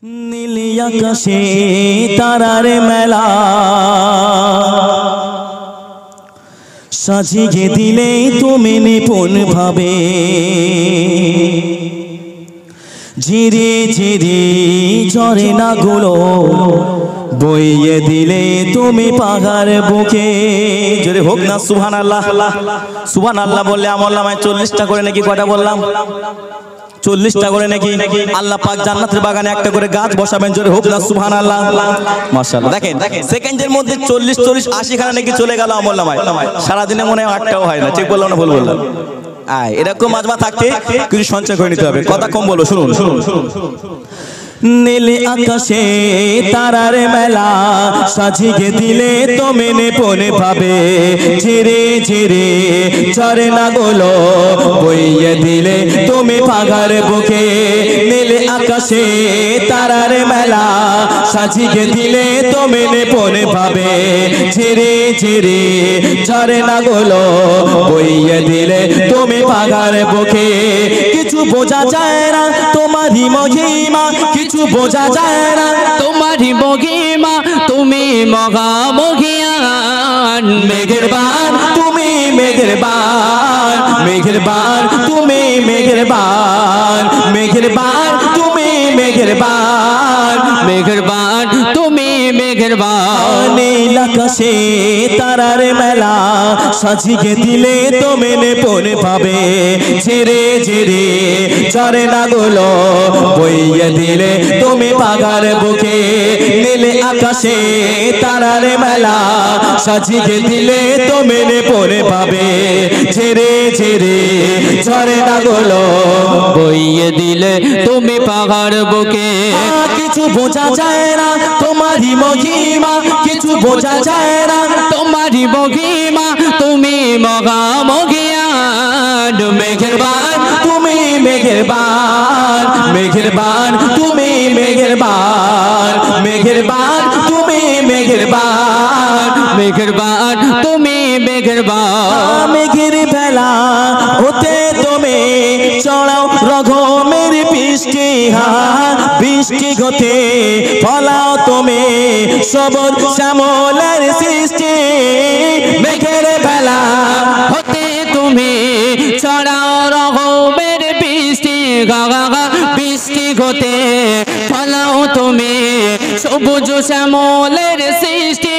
নীল আকাশে তারার মেলা সাজিয়ে দিলে তুমি নিপুণ ভাবে, ঝিরি ঝিরি ঝরে না গুলো বইয়ে দিলে তুমি পাহাড় বুকে। জোরে হোক না সুবহানাল্লাহ। সুবহানাল্লাহ বললে আমল নামায় 40টা করে নাকি, কয়টা বললাম? 40টা করে নাকি। আল্লাহ পাক জান্নাতের বাগানে একটা করে গাছ বসাবেন। জোরে হোক না সুবহানাল্লাহ। মাশাআল্লাহ। দেখেন সেকেন্ডের মধ্যে 40 40 80 খানা নাকি চলে গেল আমল নামায়। সারাদিনে মনে হয় 8টাও হয় না। ঠিক বললাম না ভুল বললাম? এরকম মাজমা থাকতে কিছু সঞ্চয় করে নিতে হবে। কথা কম বলো, শুনুন। নীল আকাশে তারার মেলা সাজিয়ে দিলে তুমি নিপুণ ভাবে, ঝিরে ঝিরে ঝরে না গুলো বইয়ে দিলে তুমি পাহাড় বুকে। নীল আকাশে তারার মেলা সাজিয়ে দিলে তুমি নিপুণ ভাবে, ঝিরে ঝিরে ঝরে না গুলো বইয়ে দিলে তুমি পাহাড় বুকে। কিছু বোঝা যায় না তোমারই মহিমা, কিছু বোঝা যায় না তোমারই মহিমা, তুমি মহামহিয়ান। মেঘের বান তুমি মেঘের বান, মেঘের বান তুমি মেঘের বান, মেঘের বান তুমি মেঘের বান, মেঘের বান তুমি মেঘের বান। নীল আকাশে তারার মেলা সাজিয়ে দিলে তুমি নিপুণ ভাবে, ঝিরে ঝিরে ঝরে না গুলো বইয়ে দিলে তুমি পাহাড় বুকে। নীল আকাশে তারার মেলা সাজিয়ে দিলে তুমি নিপুণ ভাবে, ঝিরে ঝিরে ঝরে না গুলো বইয়ে দিলে তুমি পাহাড় বুকে। কিছু বোঝা যায় না তোমারই মহিমা, কিছু বোঝা যায় না তোমারই মহিমা, তুমি মহামহিয়ান। মেঘের বান তুমি মেঘের বান, মেঘের বান তুমি মেঘের বান, মেঘের বান তুমি মেঘের বান, মেঘের বান তুমি মেঘের বান। মেঘের বেলা হতে তুমি চড়াও রঘমের বৃষ্টি, বৃষ্টি গতে ফলাও তুমি সবুজ শ্যামলের সৃষ্টি। মেঘের বেলা হতে তুমি ছড়াও রঘমের বৃষ্টি, বৃষ্টি হতে ফলাও তুমি সবুজ শ্যামলের সৃষ্টি।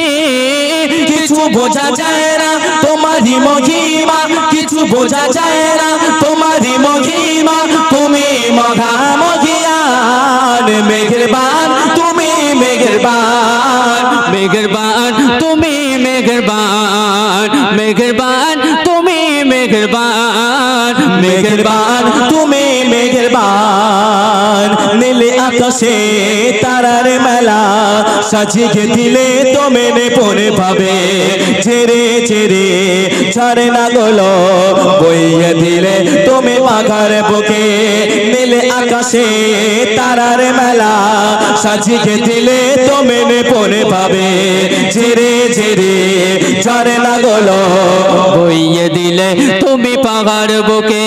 কিছু বোঝা যায় না তোমারই মহিমা, কিছু বোঝা যায় না তোমারই মহিমা, তুমি মহামহিয়ান। মেঘের বান তুমি মেঘের বান, মেঘের বান তুমি মেঘের বান, মেঘের বান তুমি মেঘের বান, মেঘের বান তুমি মেঘের বান। নীল আকাশে তারার মেলা সাজিয়ে দিলে তুমি নিপুণ ভাবে, ঝিরে ঝিরে ঝরে না গুলো বইয়ে দিলে তুমি পাহাড় বুকে। নীল আকাশে তারার মেলা সাজিয়ে দিলে তুমি নিপুণ ভাবে, ঝিরে ঝিরে ঝরে না গুলো বইয়ে দিলে তুমি পাহাড় বুকে।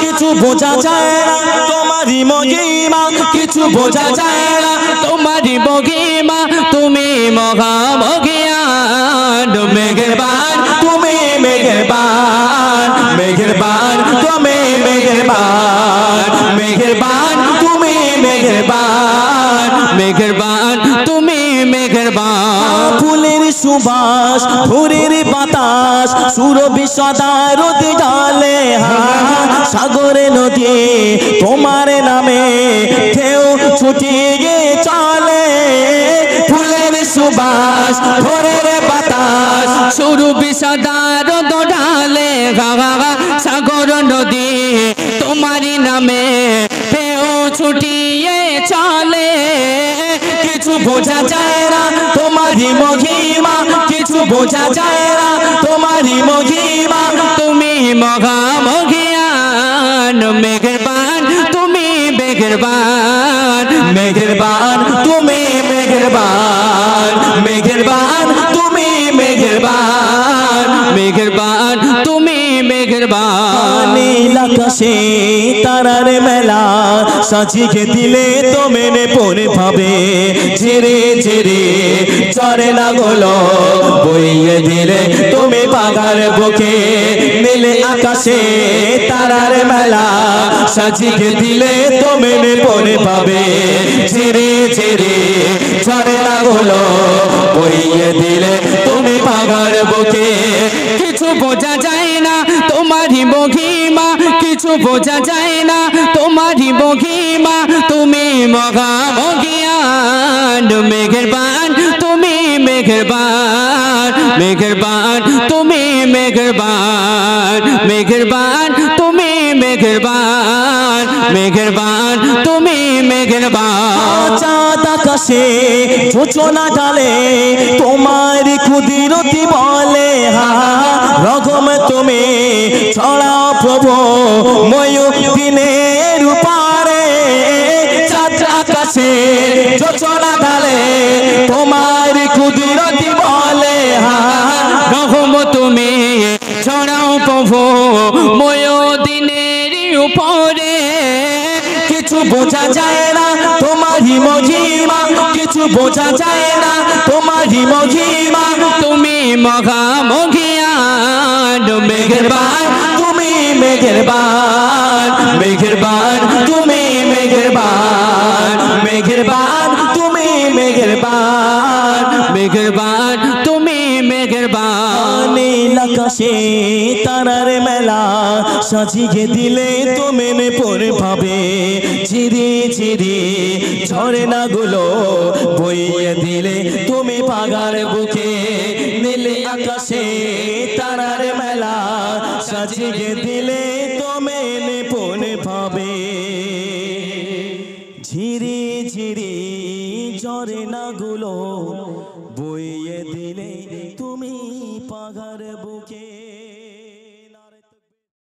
কিছু বোঝা যায় না তোমারই মহিমা, কিছু বোঝা যায় না তোমারই মহিমা, তুমি মহামহিয়ান। মেঘের বান তুমি মেঘের বান, মেঘের বান তুমি মেঘের বান, মেঘের বান তুমি মেঘের বান, মেঘের বান তুমি মেঘের বান। ফুলের সুবাস ভোরের বাতাস সুরভি সদা রোদ ডালে, সাগরে নদী তোমার নামে ঢেউ ছুটিয়ে চলে। ফুলের সুবাস ভোরের বাতাস সুরভি সদা রোদ ডালে, সাগর নদী তোমারই নামে ঢেউ ছুটিয়ে চলে। কিছু বোঝা যায় না তোমারই মহিমা, কিছু বোঝা যায় না তোমারই মহিমা, তুমি মহামহিয়ান। মেঘের বান তুমি মেঘের বান, মেঘের বান তুমি মেঘের বান, মেঘের বান তুমি মেঘের বান, মেঘের বান তুমি মেঘের বান। নীল আকাশে তারার মেলা সাজিয়ে দিলে তো মেনে পড়ে ভাবে ঝিরে ঝিরে ঝরে না গুলো বইয়ে দিলে তুমি পাগার বুকে নীলে আকাশে তারার মেলা সাজিয়ে দিলে তো মেনে পড়ে ভাবে ঝিরে ঝিরে ঝরে না গুলো বইয়ে দিলে তুমি পাগার বুকে কিছু বোঝা যায় না তোমারই মহিমা, কিছু বোঝা যায় না তোমারই মহিমা, তুমি মহামহিয়ান মেহেরবান, তুমি মেহেরবান, মেহেরবান তুমি মেহেরবান, মেহেরবান তুমি মেহেরবান, মেহেরবান তুমি মেহেরবান। চাঁদ আকাশে সূচনা ডালে তোমার কুদরতি বলে হা রকম তুমি ছড়াও প্রভু ময়ূদিনের উপরে চাঁদ আকাশে সূচনা ডালে তোমার কুদরতি বলে হা রহম তুমি ছড়াও প্রভু ময়ূদিনের উপরে। কিছু বোঝা যায় না তোমারই মহিমা, কিছু বোঝা যায় না তোমারই মহিমা, তুমি মহামহিয়ান মেহেরবান, তুমি মেহেরবান, মেহেরবান তুমি মেহেরবান, মেহেরবান তুমি মেহেরবান, মেহেরবান তুমি মেহেরবান। নীল আকাশে তারার মেলা সাজিয়ে দিলে তো মেনে পড়ে ভাবে ঝিরি ঝিরি ঝরে না গুলো বইয়ে দিলে তুমি পাগার বুকে নীল আকাশে তারার মেলা সাজিয়ে দিলে তো মেনে পড়ে ভাবে ঝিরি ঝিরি ঝরে না গুলো বইয়ে দিলে তুমি পাগার বুকে।